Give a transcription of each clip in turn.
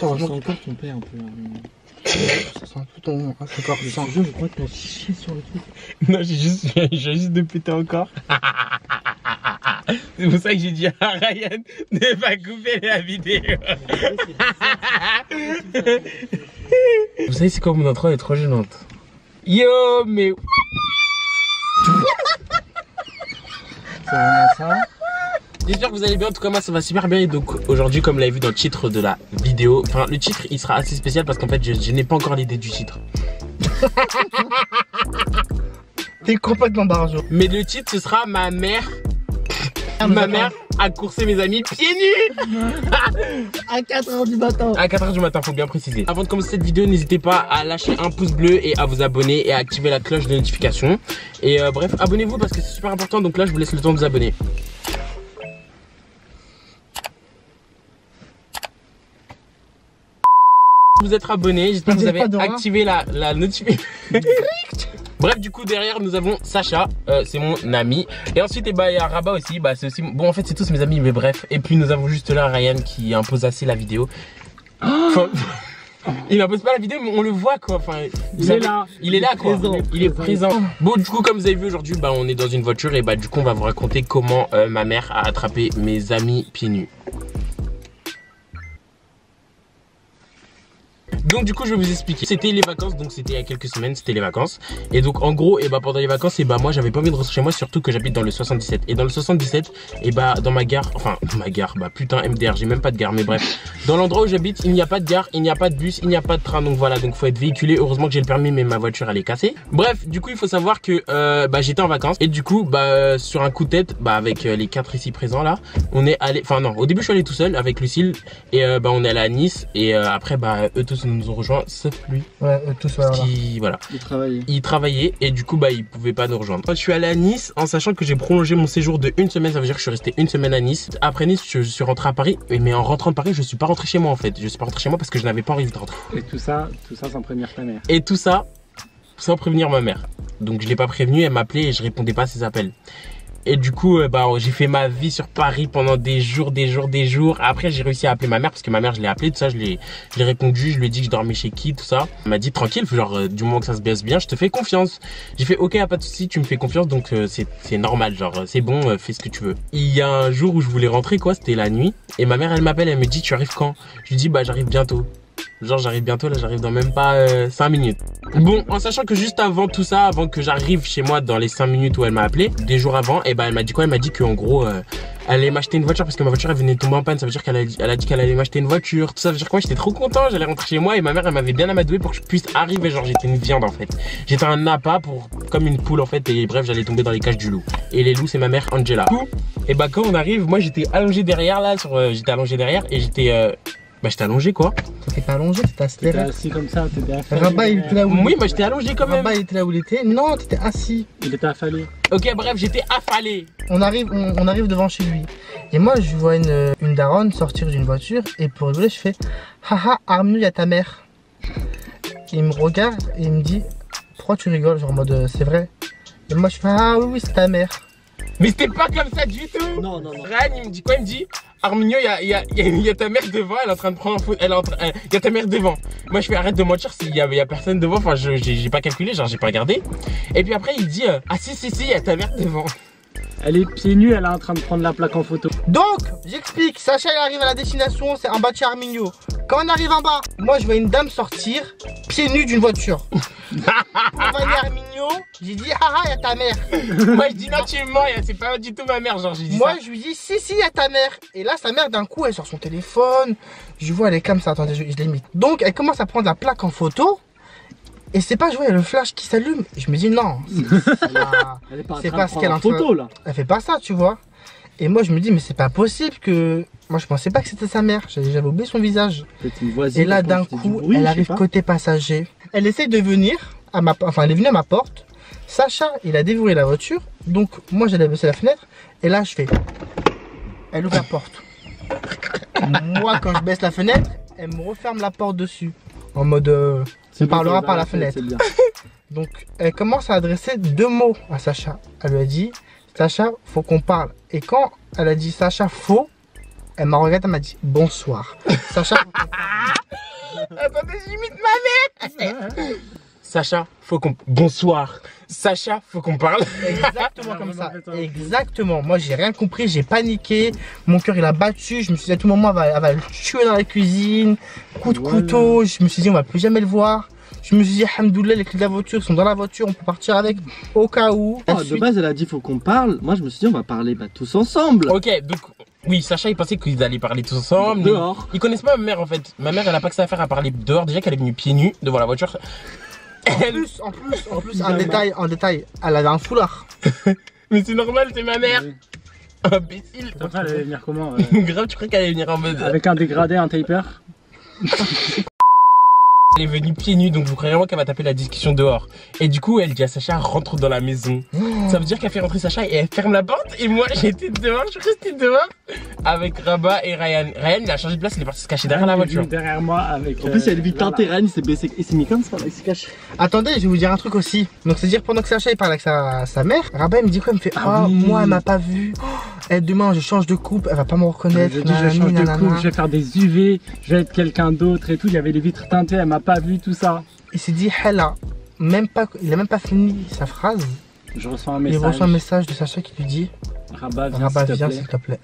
putain, ça sent encore ton père un peu. Ça sent un peu ton. Ah, c'est encore ça. Je crois que t'as chié sur le truc. Non, j'ai juste de péter encore. C'est pour ça que j'ai dit à Ryan de pas couper la vidéo. Vous savez, c'est quoi mon intro, elle est trop gênante. Yo, mais. C'est vraiment ça. J'espère que vous allez bien, en tout cas moi ça va super bien. Et donc aujourd'hui, comme vous l'avez vu dans le titre de la vidéo, enfin le titre il sera assez spécial parce qu'en fait je n'ai pas encore l'idée du titre. T'es complètement barjo. Mais le titre ce sera ma mère a coursé mes amis pieds nus. À 4h du matin. À 4h du matin, faut bien préciser. Avant de commencer cette vidéo, n'hésitez pas à lâcher un pouce bleu et à vous abonner et à activer la cloche de notification. Et bref, abonnez-vous parce que c'est super important. Donc là je vous laisse le temps de vous abonner. Vous êtes abonné, j'espère que vous avez activé la notification. Bref, du coup derrière nous avons Sacha, c'est mon ami. Et ensuite il y a Rabat aussi, c'est aussi bon, en fait c'est tous mes amis, mais bref. Et puis nous avons juste là Ryan qui impose assez la vidéo. Enfin, il impose pas la vidéo, mais on le voit quoi. Enfin, il est là quoi. Il est présent. Bon, du coup comme vous avez vu aujourd'hui, on est dans une voiture et du coup on va vous raconter comment ma mère a attrapé mes amis pieds nus. Donc du coup je vais vous expliquer. C'était les vacances, donc c'était il y a quelques semaines, c'était les vacances. Et donc en gros, pendant les vacances, moi j'avais pas envie de rentrer chez moi, surtout que j'habite dans le 77. Et dans le 77, dans ma gare, putain MDR, j'ai même pas de gare, mais bref. Dans l'endroit où j'habite, il n'y a pas de gare, il n'y a pas de bus, il n'y a pas de train, donc voilà, donc faut être véhiculé. Heureusement que j'ai le permis, mais ma voiture elle est cassée. Bref, du coup il faut savoir que j'étais en vacances. Et du coup, sur un coup de tête, avec les 4 ici présents là, on est allé, enfin non, au début je suis allé tout seul avec Lucille. Et on est allé à Nice. Et après eux tous nous ont rejoint sauf lui. Ouais, tous voilà. Il travaillait et du coup il pouvait pas nous rejoindre. Je suis allé à Nice en sachant que j'ai prolongé mon séjour de 1 semaine, ça veut dire que je suis resté 1 semaine à Nice. Après Nice, je suis rentré à Paris, mais en rentrant de Paris, je suis pas rentré chez moi en fait. Je suis pas rentré chez moi parce que je n'avais pas envie de rentrer. Et tout ça sans prévenir ta mère. Et tout ça sans prévenir ma mère. Donc je l'ai pas prévenue, elle m'appelait et je répondais pas à ses appels. Et du coup, j'ai fait ma vie sur Paris pendant des jours. Après, j'ai réussi à appeler ma mère parce que ma mère, je l'ai appelée, tout ça, je l'ai répondu, je lui ai dit que je dormais chez qui, tout ça. Elle m'a dit tranquille, genre du moment que ça se baisse bien, je te fais confiance. J'ai fait ok, pas de souci, tu me fais confiance, donc c'est normal, genre c'est bon, fais ce que tu veux. Il y a un jour où je voulais rentrer quoi, c'était la nuit, et ma mère elle m'appelle, elle me dit tu arrives quand? Je lui dis j'arrive bientôt. Genre j'arrive bientôt, là j'arrive dans même pas 5 minutes. Bon, en sachant que juste avant tout ça, avant que j'arrive chez moi dans les 5 minutes où elle m'a appelé, des jours avant, elle m'a dit quoi? Elle m'a dit qu'en gros elle allait m'acheter une voiture parce que ma voiture elle venait de tomber en panne. Ça veut dire qu'elle a dit qu'elle allait m'acheter une voiture. Tout ça veut dire que moi j'étais trop content, j'allais rentrer chez moi et ma mère elle m'avait bien amadoué pour que je puisse arriver. Genre j'étais une viande en fait. J'étais un appât comme une poule en fait, et bref j'allais tomber dans les cages du loup. Et les loups c'est ma mère Angela. Du coup, et quand on arrive, moi j'étais allongé derrière là, j'étais allongé derrière et j'étais allongé quoi. T'étais pas allongé, t'étais assis. T'étais assis comme ça, t'étais affalé. Rabat il était là où oui, j'étais allongé quand même. Rabat il était là où il était. Non, t'étais assis. Il était affalé. Ok, bref, j'étais affalé. On arrive devant chez lui. Et moi je vois une daronne sortir d'une voiture et pour rigoler je fais haha Armino, il y a ta mère. Et il me regarde et il me dit pourquoi tu rigoles, genre en mode c'est vrai. Et moi je fais ah oui c'est ta mère. Mais c'était pas comme ça du tout. Non. Ryan il me dit quoi? Il me dit Arminio, il y a ta mère devant, elle est en train de prendre un photo, il y a ta mère devant. Moi je fais arrête de mentir, s'il y a personne devant, enfin j'ai pas calculé, genre j'ai pas regardé. Et puis après il dit ah si il y a ta mère devant. Elle est pieds nus, elle est en train de prendre la plaque en photo. Donc, j'explique, Sacha il arrive à la destination, c'est en bas de chez Arminio. Quand on arrive en bas, moi je vois une dame sortir, pieds nus d'une voiture. On va aller à Arminio, j'ai dit haha, il y a ta mère. Moi je dis non, tu mens, c'est pas du tout ma mère, genre j'ai dit moi, ça. Je lui dis si, il y a ta mère. Et là, sa mère d'un coup, elle sort son téléphone. Je vois, elle est comme ça, attendez, je l'imite. Donc, elle commence à prendre la plaque en photo. Et c'est pas, je vois, il y a le flash qui s'allume. Je me dis non, c'est pas ce qu'elle est en photo là. Elle fait pas ça, tu vois. Et moi, je me dis, mais c'est pas possible que. Moi, je pensais pas que c'était sa mère. J'avais oublié son visage. Et là, d'un coup, elle arrive côté passager. Elle essaye de venir enfin, elle est venue à ma porte. Sacha, il a déverrouillé la voiture. Donc, moi, j'allais baisser la fenêtre. Et là, je fais. Elle ouvre la porte. Moi, quand je baisse la fenêtre, elle me referme la porte dessus. En mode. On parlera par la fenêtre. Donc, elle commence à adresser 2 mots à Sacha. Elle lui a dit Sacha, faut qu'on parle. Et quand elle a dit Sacha, faut, elle m'a regardé, elle m'a dit bonsoir. Sacha, faut qu'on parle. Attendez, j'imite ma mère. Sacha, faut qu'on... Bonsoir. Sacha, faut qu'on parle. Exactement comme ça. Exactement. Moi, j'ai rien compris, j'ai paniqué. Mon cœur, il a battu. Je me suis dit, à tout moment, elle va le tuer dans la cuisine. Coup de couteau. Je me suis dit, on va plus jamais le voir. Je me suis dit, alhamdoulilah, les clés de la voiture sont dans la voiture, on peut partir avec au cas où. De base, elle a dit, faut qu'on parle. Moi, je me suis dit, on va parler tous ensemble. Ok, donc, oui, Sacha, il pensait qu'ils allaient parler tous ensemble. Dehors. Ils connaissent pas ma mère, en fait. Ma mère, elle a pas que ça à faire à parler dehors. Déjà qu'elle est venue pieds nus devant la voiture. En plus, en détail, elle avait un foulard. Mais c'est normal, c'est ma mère. Oui. Imbécile. Après, elle allait venir comment Grave, tu crois qu'elle allait venir en mode... Avec un dégradé, un taper. Elle est venue pieds nus, donc vous croyez vraiment qu'elle va taper la discussion dehors. Et du coup, elle dit à Sacha, rentre dans la maison. Ça veut dire qu'elle fait rentrer Sacha et elle ferme la porte. Et moi, j'étais dehors, je suis resté dehors avec Rabat et Ryan. Ryan, il a changé de place, il est parti se cacher derrière la voiture. Derrière moi avec... En plus, elle est vite teintée, Ryan, il s'est baissé. Il s'est mis comme ça, il s'est caché. Attendez, je vais vous dire un truc aussi. Donc, c'est-à-dire, pendant que Sacha il parle avec sa mère, Rabat il me dit quoi? Il me fait, moi, elle m'a pas vu. Et demain, je change de coupe, elle va pas me reconnaître. Je dis, je change de coupe, je vais faire des UV, je vais être quelqu'un d'autre et tout. Il y avait les vitres teintées, elle m'a pas vu, tout ça. Il s'est dit, il a même pas fini sa phrase. Je reçois un message. Il reçoit un message de Sacha qui lui dit, Rabat, viens s'il te plaît.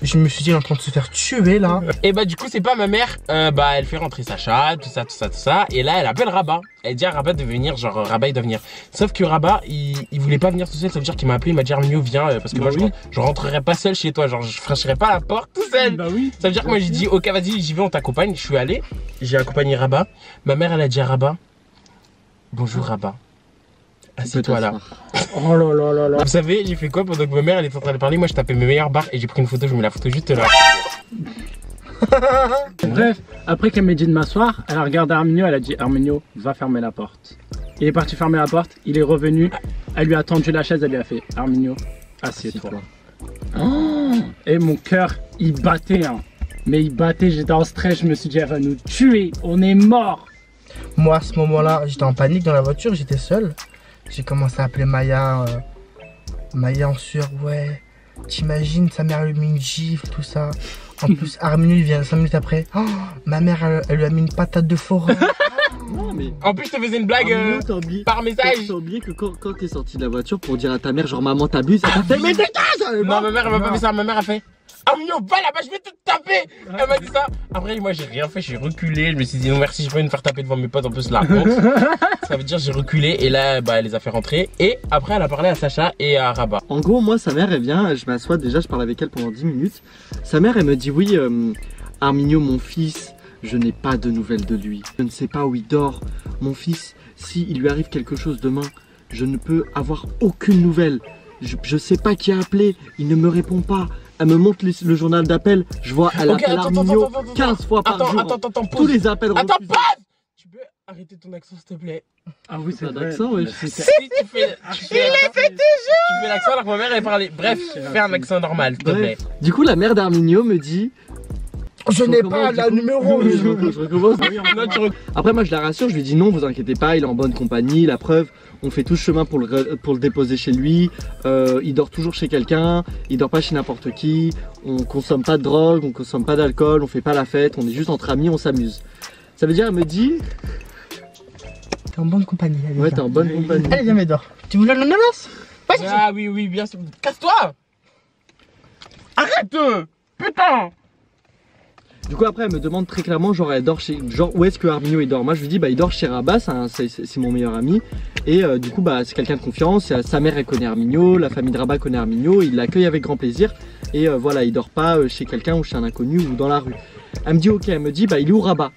Je me suis dit, il est en train de se faire tuer là. Et bah du coup c'est pas ma mère, elle fait rentrer Sacha, tout ça. Et là elle appelle Rabat. Elle dit à Rabat de venir, genre Rabat il doit venir. Sauf que Rabat il voulait pas venir tout seul, ça veut dire qu'il m'a appelé, il m'a dit Arminio viens parce que moi je rentrerai pas seul chez toi, genre je franchirai pas la porte tout seul. Bah oui. Ça veut dire que moi j'ai dit ok vas-y j'y vais, on t'accompagne. Je suis allé, j'ai accompagné Rabat. Ma mère elle a dit à Rabat, bonjour Rabat. Assieds-toi là. Oh là là là là. Vous savez, j'ai fait quoi pendant que ma mère elle était en train de parler? Moi je tapais mes meilleures barres et j'ai pris une photo, je mets la photo juste là. Bref, après qu'elle m'a dit de m'asseoir, elle a regardé Arminio, elle a dit Arminio, va fermer la porte. Il est parti fermer la porte, il est revenu, elle lui a tendu la chaise, elle lui a fait Arminio, assieds-toi. Oh, et mon cœur, il battait, hein. Mais il battait, j'étais en stress, je me suis dit elle va nous tuer, on est mort. Moi à ce moment-là, j'étais en panique dans la voiture, j'étais seul. J'ai commencé à appeler Maya. Maya en sueur, ouais. T'imagines, sa mère lui a mis une gifle, tout ça. En plus, Arminio il vient 5 minutes après. Oh, ma mère elle lui a mis une patate de forêt. Non, mais. En plus je te faisais une blague par message. T'as oublié que quand t'es sorti de la voiture pour dire à ta mère, genre maman t'abuses, elle t'a fait mais dégage. Non, ma mère elle m'a pas fait ça, ma mère a fait Arminio, va là-bas, je vais te taper. Elle m'a dit ça. Après, moi, j'ai rien fait, j'ai reculé. Je me suis dit, non, merci, je vais me faire taper devant mes potes, en plus, la honte. Ça veut dire, j'ai reculé et là, elle les a fait rentrer. Et après, elle a parlé à Sacha et à Rabat. En gros, moi, sa mère, elle vient, je m'assois déjà, je parle avec elle pendant 10 minutes. Sa mère, elle me dit, oui, Arminio, mon fils, je n'ai pas de nouvelles de lui. Je ne sais pas où il dort. Mon fils, s'il lui arrive quelque chose demain, je ne peux avoir aucune nouvelle. Je sais pas qui a appelé, il ne me répond pas. Elle me montre le journal d'appel, je vois, elle appelle Arminio 15 fois par jour. Attends, tous les appels refusés. Attends, pause. Tu peux arrêter ton accent, s'il te plaît? Ah oui, c'est vrai. Accent, ouais. Si, tu fais l'accent alors que ma mère elle parlait. Bref, fais un accent normal, s'il te plaît. Du coup, la mère d'Arminio me dit... Je n'ai pas la numéro. Je recommence. Après, moi, je la rassure, je lui dis non, vous inquiétez pas, il est en bonne compagnie. La preuve, on fait tout ce chemin pour le déposer chez lui. Il dort toujours chez quelqu'un, il dort pas chez n'importe qui. On consomme pas de drogue, on consomme pas d'alcool, on fait pas la fête, on est juste entre amis, on s'amuse. Ça veut dire, elle me dit. T'es en bonne compagnie. Allez, ouais, t'es en bonne compagnie. Allez, viens, Médor. Tu voulais l'ananas? Ah oui, bien sûr. Casse-toi. Arrête. Putain. Du coup après elle me demande très clairement genre elle dort chez où est-ce que Arminio il dort. Moi je lui dis bah il dort chez Rabat, c'est mon meilleur ami et du coup bah c'est quelqu'un de confiance, sa mère elle connaît Arminio, la famille de Rabat connaît Arminio, il l'accueille avec grand plaisir et voilà il dort pas chez quelqu'un ou chez un inconnu ou dans la rue. Elle me dit ok, elle me dit bah il est où Rabat?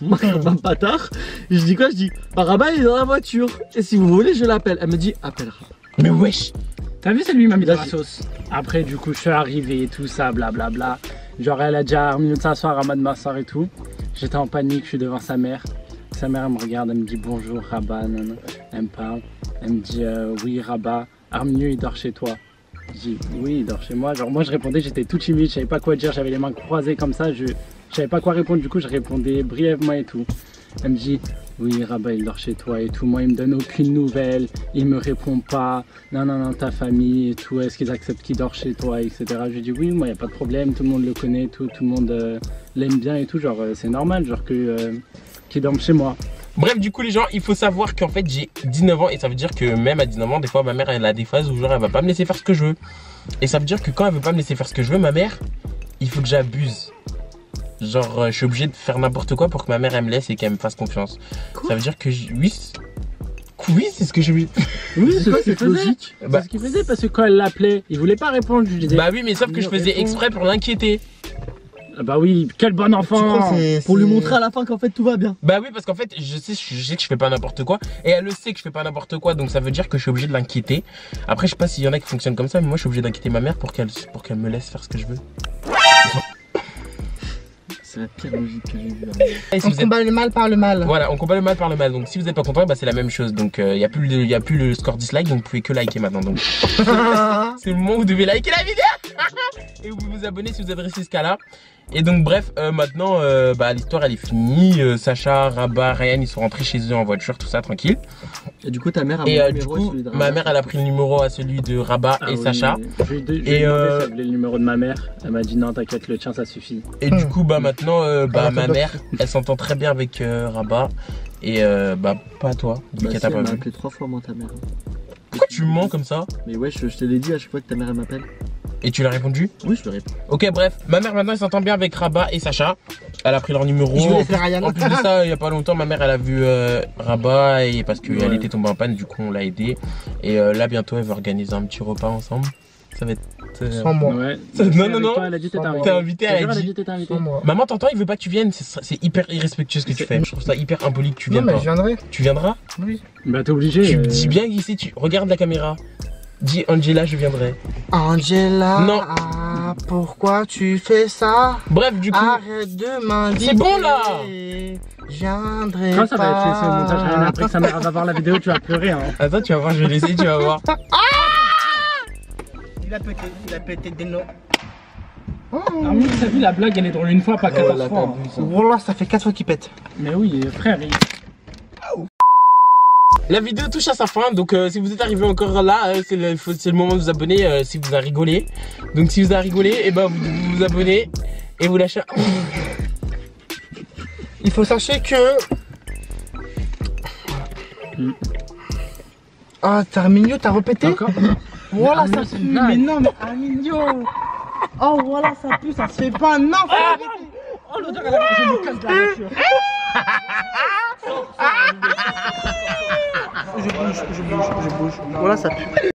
Moi comme un bâtard, je dis quoi? Je dis bah Rabat il est dans la voiture et si vous voulez je l'appelle. Elle me dit appelle Rabat. Mais wesh. T'as vu, c'est lui qui m'a mis dans la sauce. Après du coup je suis arrivé et tout ça blablabla. Genre elle a déjà Arminio de s'asseoir, Rabat de m'asseoir et tout. J'étais en panique, je suis devant sa mère. Sa mère elle me regarde, elle me dit bonjour Rabat, non. Elle me parle, elle me dit oui Rabat, Arminio il dort chez toi. Je dis oui il dort chez moi. Genre moi je répondais, j'étais tout timide, je savais pas quoi dire, j'avais les mains croisées comme ça, je savais pas quoi répondre, du coup je répondais brièvement et tout. Elle me dit oui, Rabat il dort chez toi et tout. Moi, il me donne aucune nouvelle, il me répond pas. Non, ta famille et tout, est-ce qu'ils acceptent qu'il dort chez toi, etc. Je lui dis oui, moi, il n'y a pas de problème, tout le monde le connaît, tout le monde l'aime bien et tout. Genre, c'est normal, genre qu'il dorme chez moi. Bref, du coup, les gens, il faut savoir qu'en fait, j'ai 19 ans et ça veut dire que même à 19 ans, des fois, ma mère, elle a des phases où genre, elle va pas me laisser faire ce que je veux. Et ça veut dire que quand elle veut pas me laisser faire ce que je veux, ma mère, il faut que j'abuse. Genre, je suis obligé de faire n'importe quoi pour que ma mère, elle me laisse et qu'elle me fasse confiance. Quoi? Ça veut dire que oui, c'est ce que je veux. Oui, c'est ce qu'il faisait. logique. C'est ce qu'il faisait parce que quand elle l'appelait, il voulait pas répondre. Je lui disais Bah oui, mais sauf que je faisais exprès pour l'inquiéter. bah oui, quel bon enfant. Pour lui montrer à la fin qu'en fait tout va bien. Bah oui, parce qu'en fait, je sais que je fais pas n'importe quoi. Et elle le sait que je fais pas n'importe quoi. Donc ça veut dire que je suis obligé de l'inquiéter. Après, je sais pas s'il y en a qui fonctionnent comme ça. Mais moi, je suis obligé d'inquiéter ma mère pour qu'elle me laisse faire ce que je veux. C'est la pire logique que j'ai vue. Et si On vous êtes- combat le mal par le mal. Voilà, on combat le mal par le mal. Donc si vous êtes pas content, bah, c'est la même chose. Donc il y a plus le score dislike. Donc vous pouvez que liker maintenant. Donc c'est le moment où vous devez liker la vidéo. Et vous pouvez vous abonner si vous êtes resté jusqu'à là. Et donc bref, maintenant bah, l'histoire elle est finie. Sacha, Rabat, Ryan ils sont rentrés chez eux en voiture, tout ça tranquille. Et du coup ta mère a Et mon du numéro coup celui de ma Rabat. mère elle a pris le numéro à celui de Rabat Ah et oui, Sacha. Je lui ai demandé si elle voulait le numéro de ma mère. Elle m'a dit non, t'inquiète, le tien ça suffit. Et du coup bah maintenant bah, Ah, ma t'as mère elle s'entend très bien avec Rabat. Et bah pas toi, Bah, Mika si, t'as elle pas m'a vu. appelé 3 fois moi ta mère. Pourquoi tu mens comme ça? Mais ouais, je te l'ai dit à chaque fois que ta mère elle m'appelle. Et tu l'as répondu? Oui, je lui réponds. Ok bref, ma mère maintenant elle s'entend bien avec Rabat et Sacha. Elle a pris leur numéro. Je vais laisser Ryan. En plus de ça, il y a pas longtemps, ma mère elle a vu Rabat et parce qu'elle Ouais. était tombée en panne, du coup on l'a aidé. Et là bientôt elle va organiser un petit repas ensemble. Ça va être. Sans moi. Ouais. Non. Elle a dit t'es invité. T'es invité, Je te elle jure, a elle a dit. dit t'es invité. Sans moi. Maman t'entends, il veut pas que tu viennes, c'est hyper irrespectueux ce que tu fais. Je trouve ça hyper impoli que tu Non viennes mais pas. je viendrai. Tu viendras? Oui. Bah t'es obligé. Tu dis bien ici, tu regardes la caméra. Dis Angela, je viendrai. Angela. Non. Pourquoi tu fais ça? Bref, du coup. Arrête de m'inviter. C'est bon, là. Je viendrai Quand ça va être laissé au pas. montage, rien après que sa mère va voir la vidéo, tu vas pleurer. Hein. Attends, tu vas voir, je vais laisser, tu vas voir. Il a pété des noms. Ah oui, t'as vu la blague, elle est drôle une fois, pas 14 là, fois. t'as hein. vu ça. Voilà, ça fait 4 fois qu'il pète. Mais oui, frère, La vidéo touche à sa fin, donc si vous êtes arrivé encore là, c'est le moment de vous abonner si vous avez rigolé. Donc si vous avez rigolé, et ben vous vous abonnez et vous lâchez. Il faut sachez que. Ah, t'as Arminio, t'as répété? encore. Voilà, Arminio, ça c'est pue. une blague. Mais non, mais Arminio. Oh, voilà, ça pue, ça se fait pas. Non, faut arrêter. Oh l'odeur, elle a je me casse de la voiture. Je bouge. Voilà, ça pue.